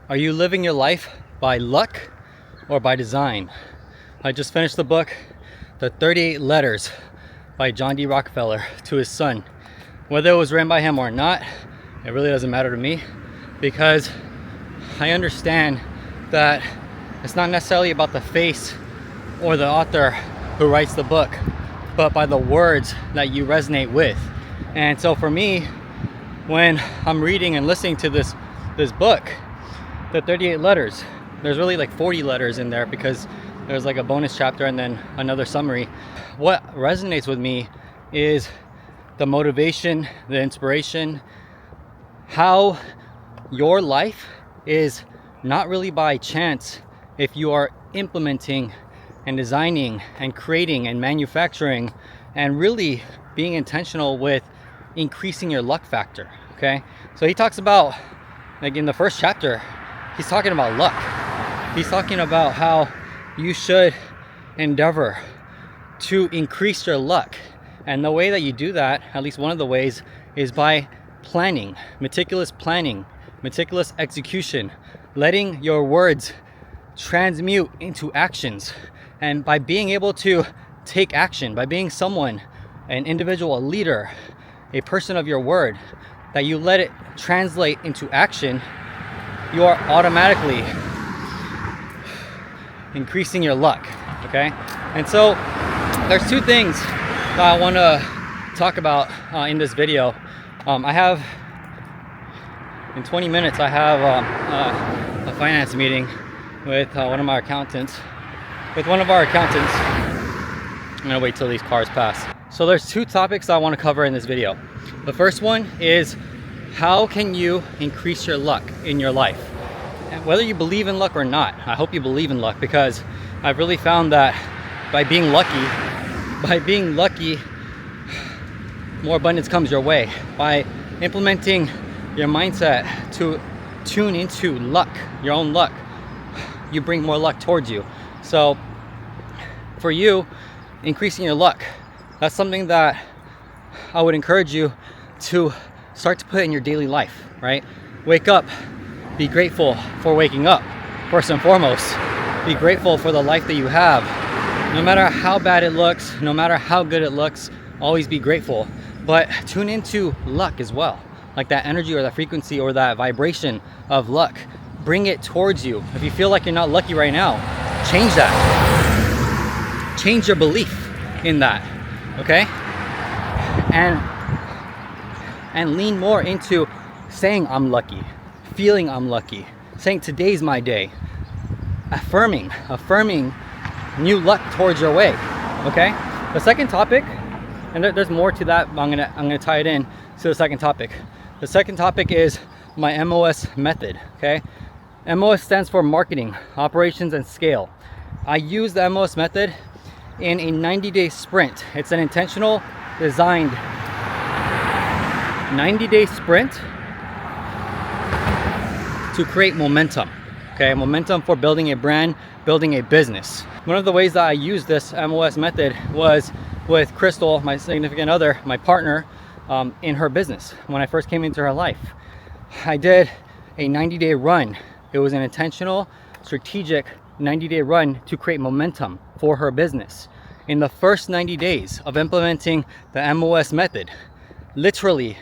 Are you living your life by luck or by design? I just finished the book, The 38 Letters by John D. Rockefeller to his son. Whether it was written by him or not, it really doesn't matter to me, because I understand that it's not necessarily about the face or the author who writes the book, but by the words that you resonate with. And so for me, when I'm reading and listening to this book, the 38 letters, there's really like 40 letters in there because there's like a bonus chapter and then another summary. What resonates with me is the motivation, the inspiration, how your life is not really by chance if you are implementing and designing and creating and manufacturing and really being intentional with increasing your luck factor. Okay, so he talks about, like in the first chapter, he's talking about luck. He's talking about how you should endeavor to increase your luck. And the way that you do that, at least one of the ways, is by planning, meticulous execution, letting your words transmute into actions. And by being able to take action, by being someone, an individual, a leader, a person of your word, that you let it translate into action, you are automatically increasing your luck. Okay, and so there's two things that I want to talk about in this video. I have, in 20 minutes, I have a finance meeting with one of our accountants. I'm gonna wait till these cars pass. So there's two topics I want to cover in this video. The first one is, how can you increase your luck in your life? And whether you believe in luck or not, I hope you believe in luck, because I've really found that by being lucky, more abundance comes your way. By implementing your mindset to tune into luck, your own luck, you bring more luck towards you. So for you, increasing your luck, that's something that I would encourage you to start to put in your daily life, right? Wake up, be grateful for waking up, first and foremost. Be grateful for the life that you have. No matter how bad it looks, no matter how good it looks, always be grateful. But tune into luck as well, like that energy or that frequency or that vibration of luck. Bring it towards you. If you feel like you're not lucky right now, change that. Change your belief in that, okay? And lean more into saying I'm lucky, feeling I'm lucky, saying today's my day, affirming new luck towards your way. Okay, the second topic, and there's more to that, but I'm gonna tie it in to the second topic. The second topic is my MOS method. Okay, MOS stands for marketing, operations, and scale. I use the MOS method in a 90-day sprint. It's an intentional, designed 90-day sprint to create momentum. Okay, momentum for building a brand, building a business. One of the ways that I used this MOS method was with Crystal, my significant other, my partner, in her business. When I first came into her life, I did a 90-day run. It was an intentional, strategic 90-day run to create momentum for her business. In the first 90 days of implementing the MOS method, literally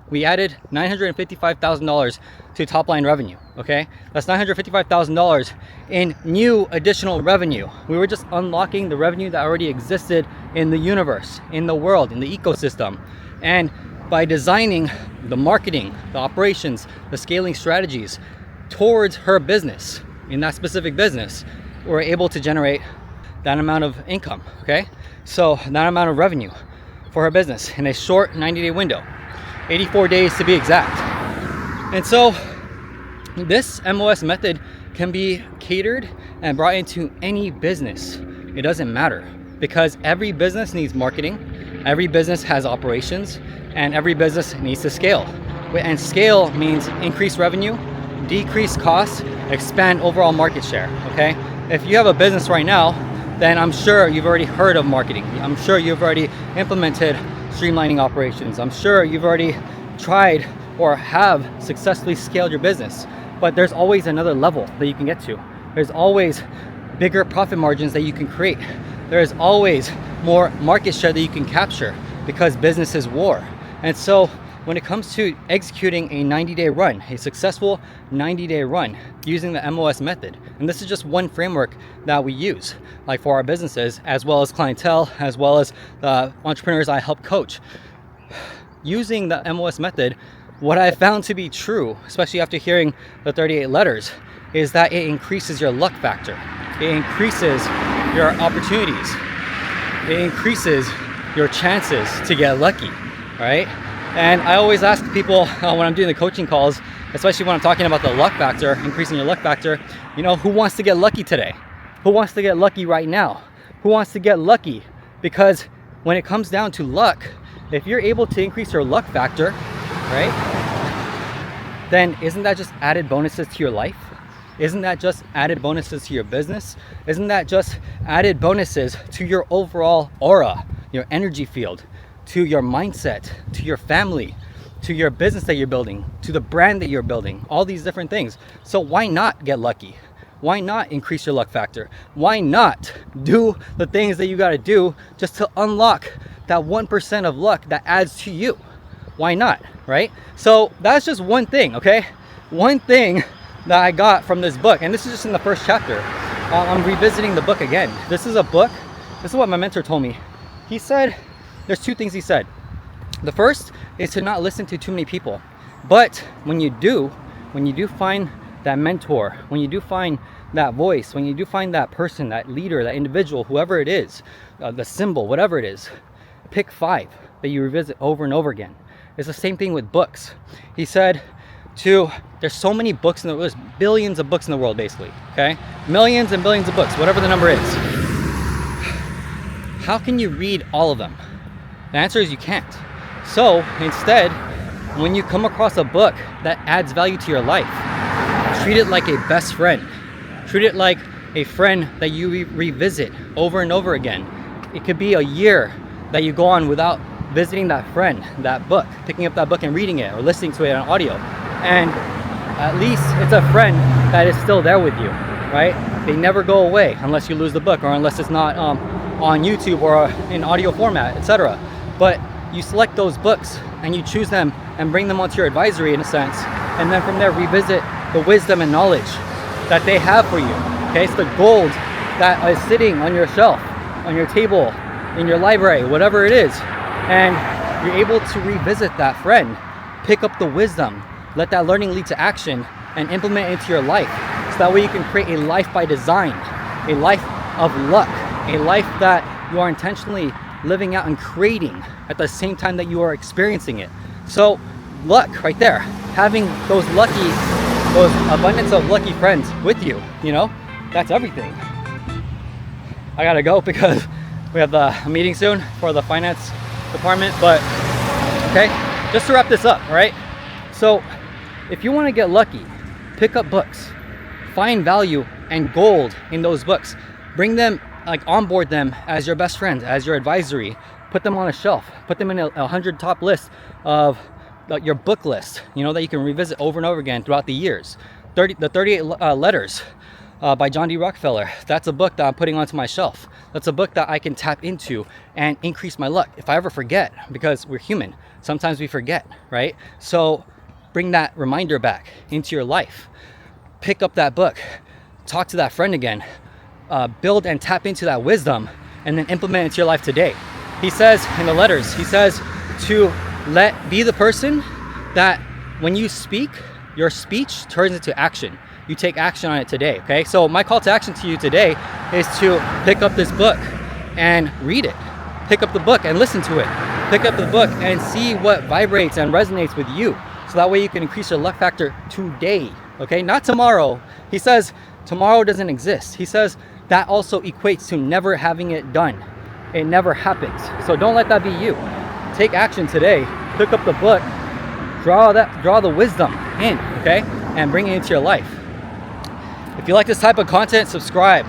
we added $955,000 to top line revenue. Okay, that's $955,000 in new additional revenue. We were just unlocking the revenue that already existed in the universe, in the world, in the ecosystem. And by designing the marketing, the operations, the scaling strategies towards her business, in that specific business, we're able to generate that amount of income. Okay, so that amount of revenue for her business in a short 90-day window, 84 days to be exact. And so this MOS method can be catered and brought into any business. It doesn't matter, because every business needs marketing, every business has operations, and every business needs to scale. And scale means increase revenue, decrease costs, expand overall market share. Okay, if you have a business right now, then I'm sure you've already heard of marketing. I'm sure you've already implemented streamlining operations. I'm sure you've already tried or have successfully scaled your business. but there's always another level that you can get to. There's always bigger profit margins that you can create. There's always more market share that you can capture, because business is war. And so when it comes to executing a 90-day run, a successful 90-day run using the MOS method, and this is just one framework that we use, like for our businesses, as well as clientele, as well as the entrepreneurs I help coach. Using the MOS method, what I found to be true, especially after hearing the 38 letters, is that it increases your luck factor. It increases your opportunities. It increases your chances to get lucky, right? And I always ask people when I'm doing the coaching calls, especially when I'm talking about the luck factor, increasing your luck factor, you know, who wants to get lucky today? Who wants to get lucky right now? Who wants to get lucky? Because when it comes down to luck, if you're able to increase your luck factor, right, then isn't that just added bonuses to your life? Isn't that just added bonuses to your business? Isn't that just added bonuses to your overall aura, your energy field, to your mindset, to your family, to your business that you're building, to the brand that you're building, all these different things? So why not get lucky? Why not increase your luck factor? Why not do the things that you got to do just to unlock that 1% of luck that adds to you? Why not, right? So that's just one thing, okay? One thing that I got from this book, and this is just in the first chapter. I'm revisiting the book again. This is a book, this is what my mentor told me. He said, there's two things he said. The first is to not listen to too many people. But when you do find that mentor, when you do find that voice, when you do find that person, that leader, that individual, whoever it is, the symbol, whatever it is, pick 5 that you revisit over and over again. It's the same thing with books. He said, there's so many books in the world, there's billions of books in the world basically, okay? Millions and billions of books, whatever the number is. How can you read all of them? The answer is you can't. So instead, when you come across a book that adds value to your life, treat it like a best friend. Treat it like a friend that you revisit over and over again. It could be a year that you go on without visiting that friend, that book, picking up that book and reading it or listening to it on audio. And at least it's a friend that is still there with you, right? They never go away unless you lose the book or unless it's not on YouTube or in audio format, etc. But you select those books and you choose them and bring them onto your advisory in a sense, and then from there revisit the wisdom and knowledge that they have for you. Okay, it's the gold that is sitting on your shelf, on your table, in your library, whatever it is, and you're able to revisit that friend, pick up the wisdom, let that learning lead to action, and implement it into your life. So that way you can create a life by design, a life of luck, a life that you are intentionally living out and creating at the same time that you are experiencing it. So luck right there, having those abundance of lucky friends with you, you know, that's everything. I gotta go because we have a meeting soon for the finance department, but okay, just to wrap this up, all right? So if you want to get lucky, pick up books, find value and gold in those books, bring them, like onboard them as your best friends, as your advisory, put them on a shelf, put them in a 100 top list of your book list, you know, that you can revisit over and over again throughout the years. The 38 letters by John D. Rockefeller, that's a book that I'm putting onto my shelf. That's a book that I can tap into and increase my luck if I ever forget, because we're human, sometimes we forget, right? So bring that reminder back into your life, pick up that book, talk to that friend again, build and tap into that wisdom, and then implement it into your life today. He says in the letters, he says to be the person that when you speak, your speech turns into action. You take action on it today, okay? So my call to action to you today is to pick up this book and read it. Pick up the book and listen to it. Pick up the book and see what vibrates and resonates with you. So that way you can increase your luck factor today, okay? Not tomorrow. He says tomorrow doesn't exist. He says that also equates to never having it done. It never happens. So don't let that be you. Take action today. Pick up the book. Draw the wisdom in, okay? And bring it into your life. If you like this type of content, subscribe.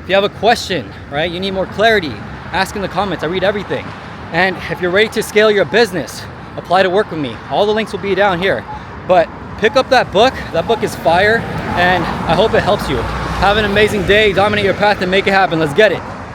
If you have a question, right, you need more clarity, ask in the comments. I read everything. And if you're ready to scale your business, apply to work with me. All the links will be down here. But pick up that book. That book is fire, and I hope it helps you. Have an amazing day, dominate your path, and make it happen. Let's get it.